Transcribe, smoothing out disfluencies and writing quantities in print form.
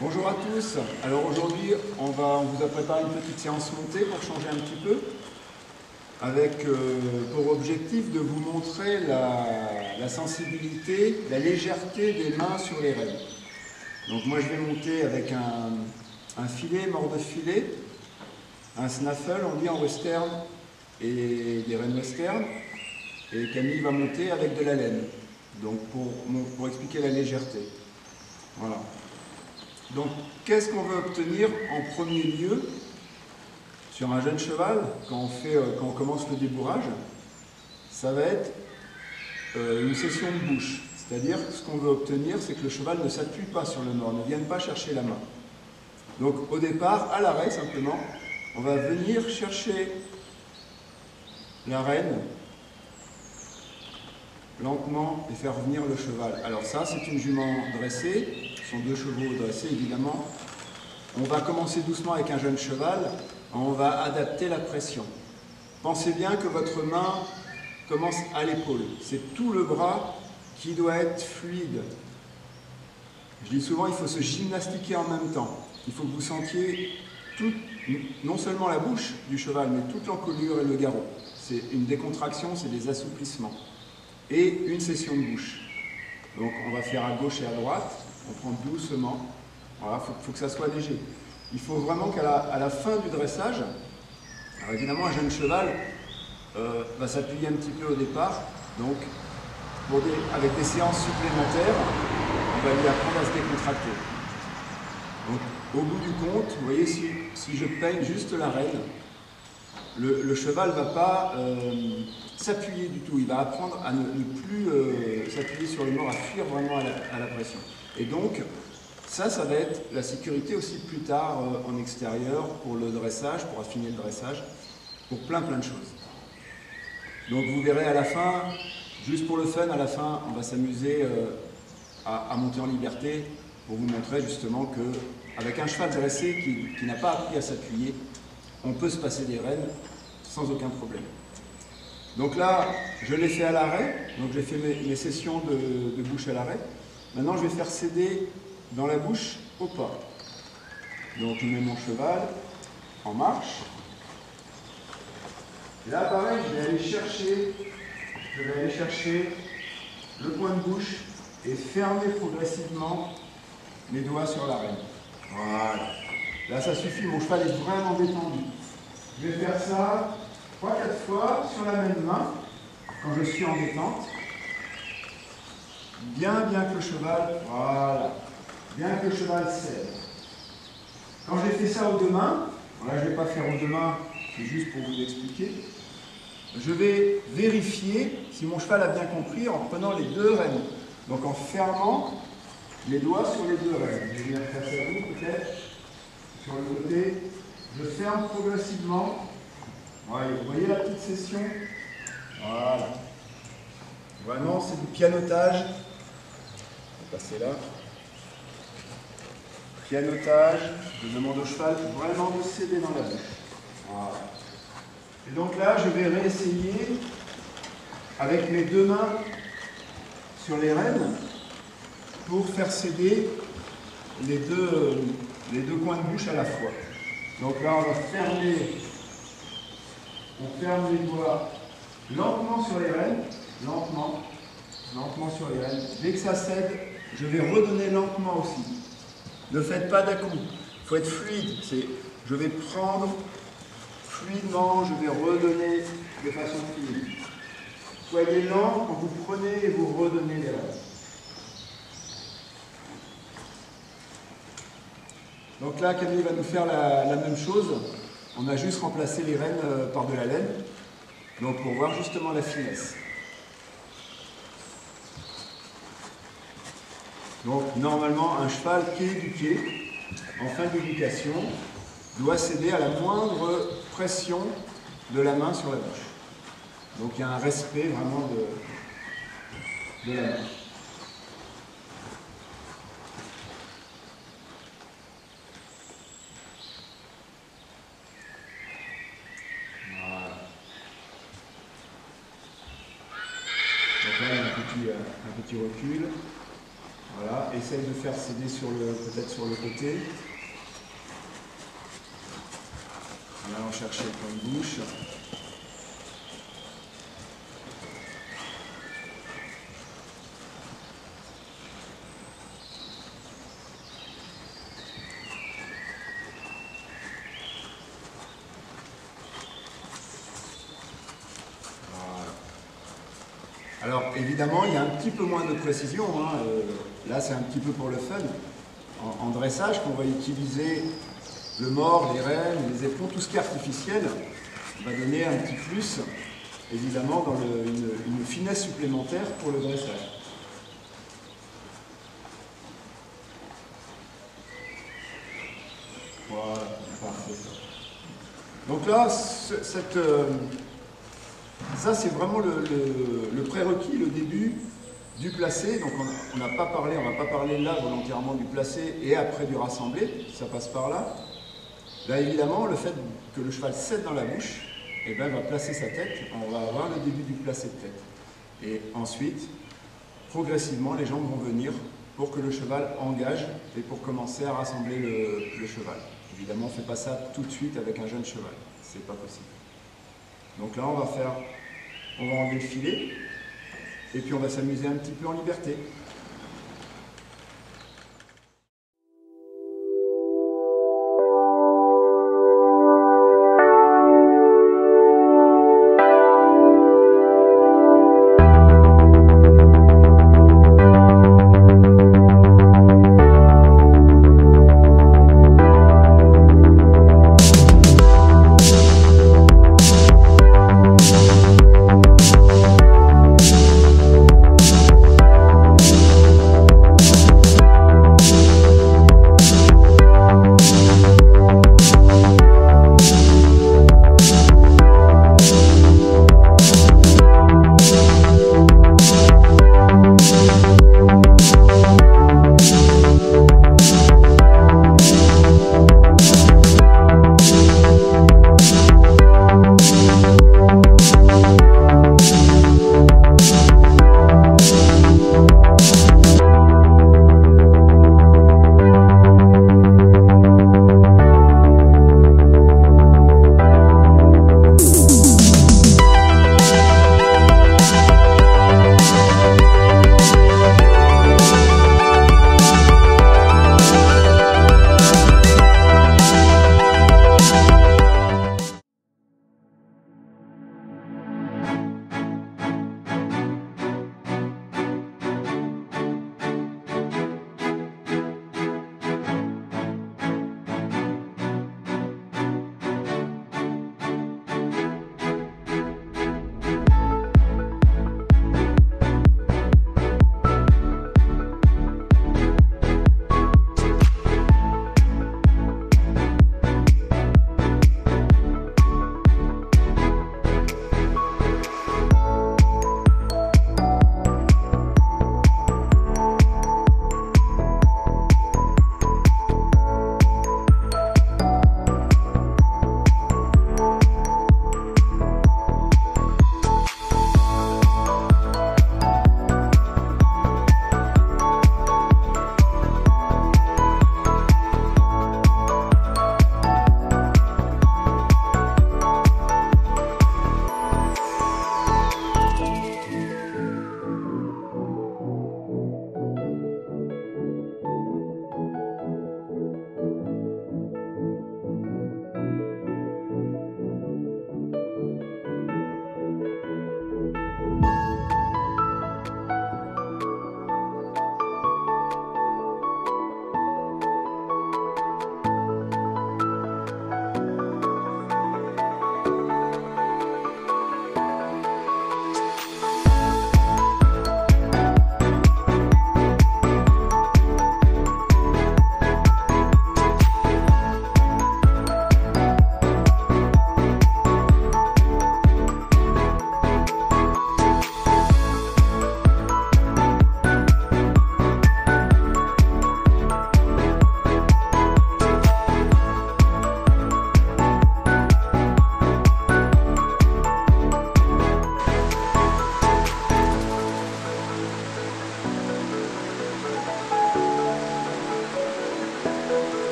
Bonjour à tous. Alors aujourd'hui, on vous a préparé une petite séance montée pour changer un petit peu, avec pour objectif de vous montrer la sensibilité, la légèreté des mains sur les rênes. Donc moi je vais monter avec un filet, mort de filet, un snaffle, on dit en western, et des rênes western. Et Camille va monter avec de la laine, donc pour expliquer la légèreté. Voilà. Donc, qu'est-ce qu'on veut obtenir en premier lieu sur un jeune cheval quand on commence le débourrage? Ça va être une session de bouche. C'est-à-dire que ce qu'on veut obtenir, c'est que le cheval ne s'appuie pas sur le mort, ne vienne pas chercher la main. Donc, au départ, à l'arrêt simplement, on va venir chercher la rêne lentement et faire venir le cheval. Alors ça, c'est une jument dressée, ce sont deux chevaux dressés évidemment. On va commencer doucement avec un jeune cheval, on va adapter la pression. Pensez bien que votre main commence à l'épaule, c'est tout le bras qui doit être fluide. Je dis souvent, il faut se gymnastiquer en même temps. Il faut que vous sentiez non seulement la bouche du cheval, mais toute l'encolure et le garrot. C'est une décontraction, c'est des assouplissements. Et une session de bouche. Donc on va faire à gauche et à droite, on prend doucement, voilà, faut que ça soit léger. Il faut vraiment qu'à la fin du dressage, alors évidemment un jeune cheval va s'appuyer un petit peu au départ, donc avec des séances supplémentaires, on va lui apprendre à se décontracter. Donc au bout du compte, vous voyez, si je peigne juste la rêne, le cheval ne va pas s'appuyer du tout, il va apprendre à ne plus s'appuyer sur le mort, à fuir vraiment à la pression. Et donc, ça va être la sécurité aussi plus tard en extérieur, pour le dressage, pour affiner le dressage, pour plein de choses. Donc vous verrez à la fin, juste pour le fun, à la fin, on va s'amuser à monter en liberté pour vous montrer justement qu'avec un cheval dressé qui n'a pas appris à s'appuyer, on peut se passer des rênes sans aucun problème. Donc là, je l'ai fait à l'arrêt, donc j'ai fait mes sessions de bouche à l'arrêt. Maintenant, je vais faire céder dans la bouche au pas. Donc je mets mon cheval en marche. Et là, pareil, je vais aller chercher le point de bouche et fermer progressivement mes doigts sur la rêne. Voilà. Là, ça suffit, mon cheval est vraiment détendu. Je vais faire ça 3-4 fois sur la même main, quand je suis en détente. Bien que le cheval, voilà, bien que le cheval cède. Quand j'ai fait ça aux deux mains, voilà, je ne vais pas faire aux deux mains, c'est juste pour vous expliquer. Je vais vérifier si mon cheval a bien compris en prenant les deux rênes. Donc en fermant les doigts sur les deux rênes. Je vais venir faire ça à vous peut-être. Sur le côté, je ferme progressivement. Voilà, vous voyez la petite session? Voilà. Vraiment, c'est du pianotage. On va passer là. Pianotage. Je demande au cheval vraiment de céder dans la bouche. Voilà. Et donc là, je vais réessayer avec mes deux mains sur les rênes pour faire céder les deux coins de bouche à la fois. Donc là, on va on ferme les doigts lentement sur les rênes, lentement sur les rênes. Dès que ça cède, je vais redonner lentement aussi. Ne faites pas d'un coup, il faut être fluide. Je vais prendre fluidement, je vais redonner de façon fluide. Soyez lent quand vous prenez et vous redonnez les rênes. Donc là, Camille va nous faire la même chose. On a juste remplacé les rênes par de la laine. Donc pour voir justement la finesse. Donc normalement, un cheval qui est éduqué, en fin d'éducation, doit céder à la moindre pression de la main sur la bouche. Donc il y a un respect vraiment de la main. Donc là, il y a un petit recul. Voilà, essaye de faire céder peut-être sur le côté. En allant chercher le point de bouche. Alors évidemment, il y a un petit peu moins de précision, hein. Là c'est un petit peu pour le fun. En dressage, on va utiliser le mors, les rênes, les éperons, tout ce qui est artificiel va donner un petit plus, évidemment, dans une finesse supplémentaire pour le dressage. Voilà, parfait. Donc là, ça, c'est vraiment le prérequis, le début du placé. Donc on ne va pas parler là volontairement du placé et après du rassemblé, ça passe par là. Là, évidemment, le fait que le cheval cède dans la bouche, eh ben, va placer sa tête, on va avoir le début du placé de tête. Et ensuite, progressivement, les jambes vont venir pour que le cheval engage et pour commencer à rassembler le cheval. Évidemment, on ne fait pas ça tout de suite avec un jeune cheval, c'est pas possible. Donc là, on va enlever le filet, et puis on va s'amuser un petit peu en liberté.